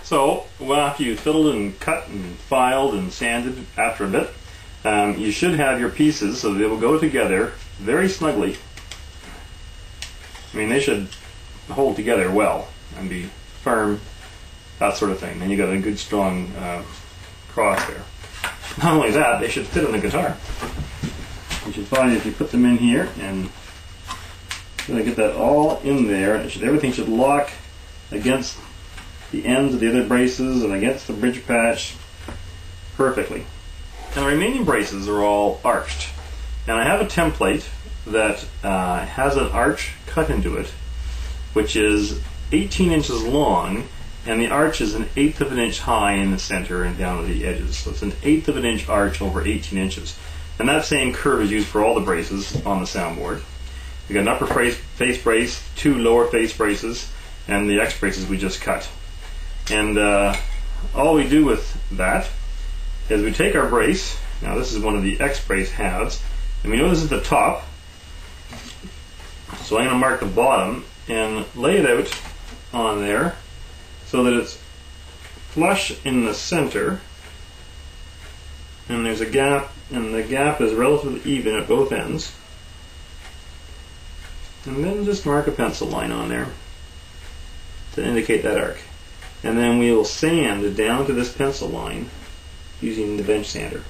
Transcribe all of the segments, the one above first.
So, well, after you've fiddled and cut and filed and sanded after a bit, you should have your pieces so they will go together very snugly. I mean, they should hold together well and be firm, that sort of thing. And you got a good strong cross there. Not only that, they should fit on the guitar. You should find if you put them in here and really get that all in there, everything should lock against the ends of the other braces and against the bridge patch perfectly. And the remaining braces are all arched. Now I have a template that has an arch cut into it, which is 18 inches long, and the arch is 1/8 of an inch high in the center and down to the edges. So it's 1/8 of an inch arch over 18 inches. And that same curve is used for all the braces on the soundboard. You got an upper face brace, 2 lower face braces, and the X braces we just cut. And all we do with that is we take our brace. Now this is one of the X brace halves, and we know this is the top. So I'm going to mark the bottom and lay it out on there so that it's flush in the center, and there's a gap, and the gap is relatively even at both ends. And then just mark a pencil line on there to indicate that arc. And then we will sand down to this pencil line using the bench sander.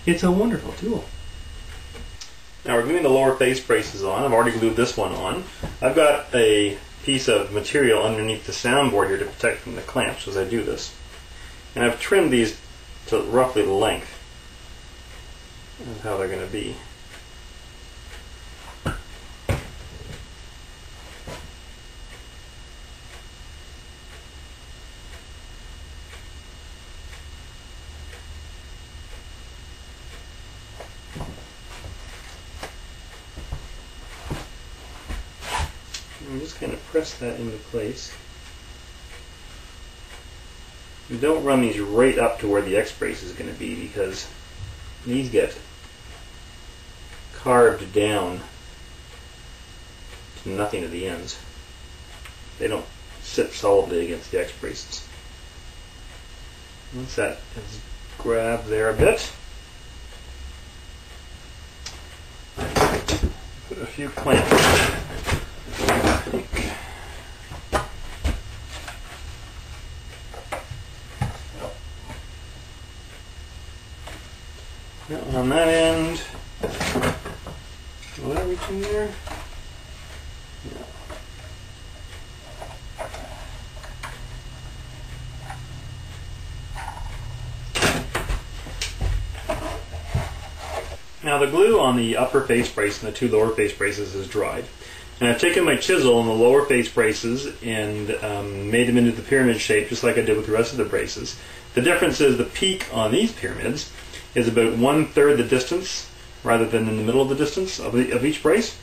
It's a wonderful tool. Now we're gluing the lower face braces on. I've already glued this one on. I've got a piece of material underneath the soundboard here to protect from the clamps as I do this. And I've trimmed these to roughly the length of how they're going to be. And just kind of press that into place. You don't run these right up to where the X brace is going to be, because these get carved down to nothing at the ends. They don't sit solidly against the X braces. Once that is grabbed there a bit, put a few clamps. Now on that end, will that reach in there? No. Now the glue on the upper face brace and the 2 lower face braces is dried. And I've taken my chisel on the lower face braces and made them into the pyramid shape just like I did with the rest of the braces. The difference is the peak on these pyramids is about 1/3 the distance rather than in the middle of the distance of each brace.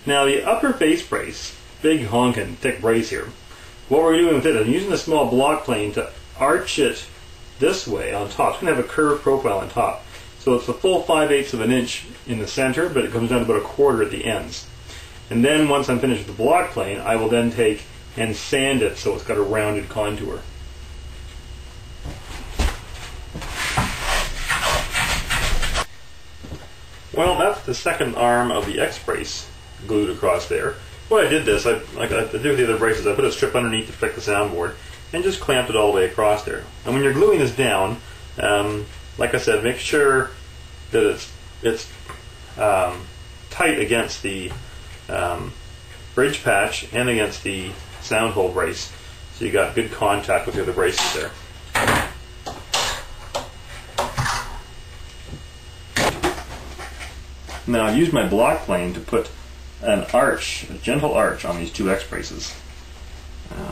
Now the upper face brace, big honkin' thick brace here, what we're doing with it is using a small block plane to arch it this way on top. It's going to have a curved profile on top. So it's a full 5/8 of an inch in the center, but it comes down to about 1/4 at the ends. And then once I'm finished with the block plane, I will then take and sand it so it's got a rounded contour. Well, that's the second arm of the X brace glued across there. When I did this, like I did with the other braces, I put a strip underneath to protect the soundboard and just clamped it all the way across there. And when you're gluing this down, like I said, make sure that it's tight against the bridge patch and against the sound hole brace, so you got good contact with the other braces there. Now I've used my block plane to put an arch, a gentle arch on these 2 X braces,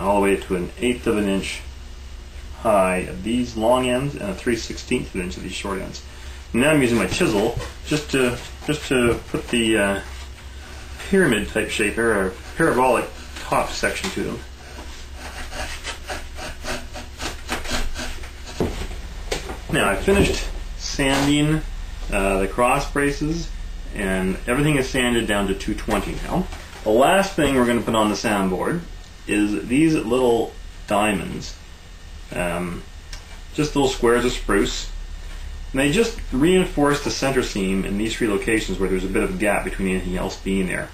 all the way to 1/8 of an inch high at these long ends and a 3/16 of an inch at these short ends. And now I'm using my chisel just to put the pyramid type shape or a parabolic top section to them. Now I've finished sanding the cross braces, and everything is sanded down to 220 now. The last thing we're going to put on the soundboard is these little diamonds, just little squares of spruce. And they just reinforce the center seam in these three locations where there's a bit of a gap between anything else being there.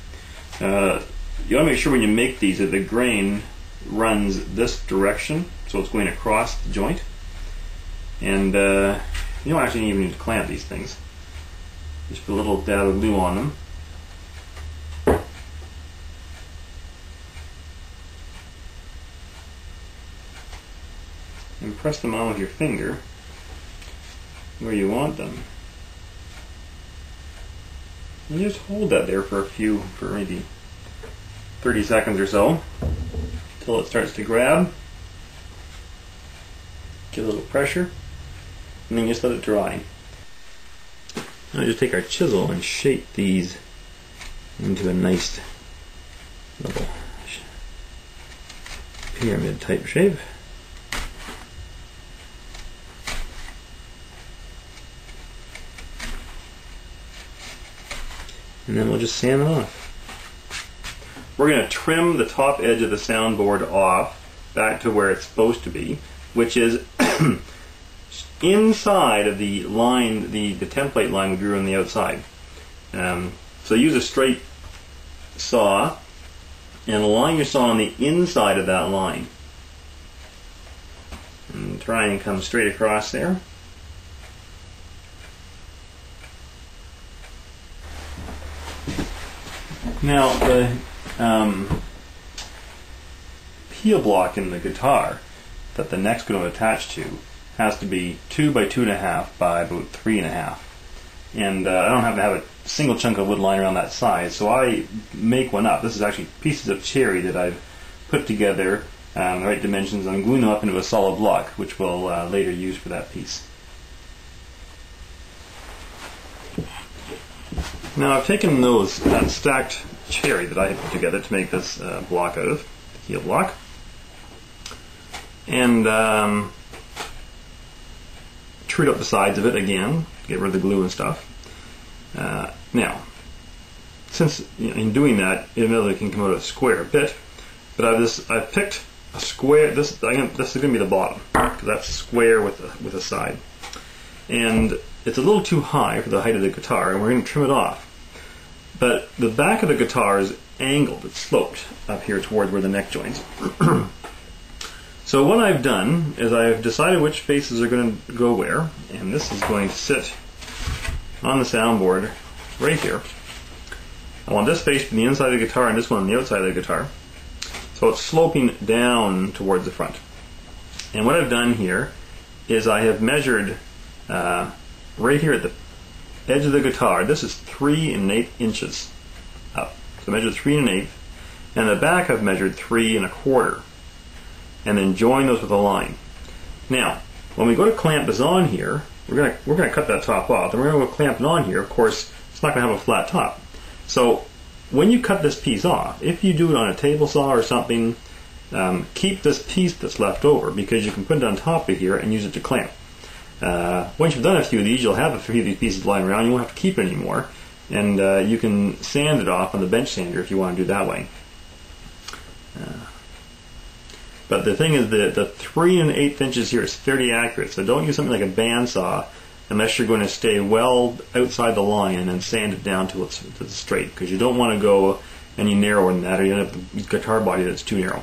You want to make sure when you make these that the grain runs this direction, so it's going across the joint. And you don't actually even need to clamp these things. Just put a little dab of glue on them. And press them on with your finger where you want them. And just hold that there for maybe 30 seconds or so until it starts to grab. Give a little pressure, and then just let it dry. Now just take our chisel and shape these into a nice little pyramid type shape. And then we'll just sand them off. We're going to trim the top edge of the soundboard off back to where it's supposed to be, which is inside of the line, the template line we drew on the outside. So use a straight saw and align your saw on the inside of that line. And try and come straight across there. Now the peel block in the guitar that the neck's going to attach to has to be 2 by 2.5 by about 3.5, and I don't have to have a single chunk of wood lying around that size, so I make one up. This is actually pieces of cherry that I've put together the right dimensions, and I'm gluing them up into a solid block, which we'll later use for that piece. Now I've taken those stacked cherry that I put together to make this block out of, the heel block, and trued up the sides of it again, get rid of the glue and stuff. Now, since in doing that, it inevitably can come out a square bit, but I've picked a square. This is going to be the bottom, because that's a square with a side, and it's a little too high for the height of the guitar, and we're going to trim it off. But the back of the guitar is angled, it's sloped up here toward where the neck joins. So what I've done is I've decided which faces are going to go where, and this is going to sit on the soundboard right here. I want this face to be the inside of the guitar and this one on the outside of the guitar. So it's sloping down towards the front. And what I've done here is I have measured right here at the edge of the guitar. This is 3 1/8 inches up. So I measured 3 1/8, and the back I've measured 3 1/4, and then join those with a line. Now, when we go to clamp this on here, we're gonna cut that top off, and we're gonna go clamp it on here. Of course, it's not gonna have a flat top. So when you cut this piece off, if you do it on a table saw or something, keep this piece that's left over, because you can put it on top of here and use it to clamp. Once you've done a few of these, you'll have a few of these pieces lying around. You won't have to keep it anymore, and you can sand it off on the bench sander if you want to do it that way. But the thing is that the 3 1/8 inches here is fairly accurate, so don't use something like a bandsaw unless you're going to stay well outside the line and then sand it down to it's straight, because you don't want to go any narrower than that, or you end up with a guitar body that's too narrow.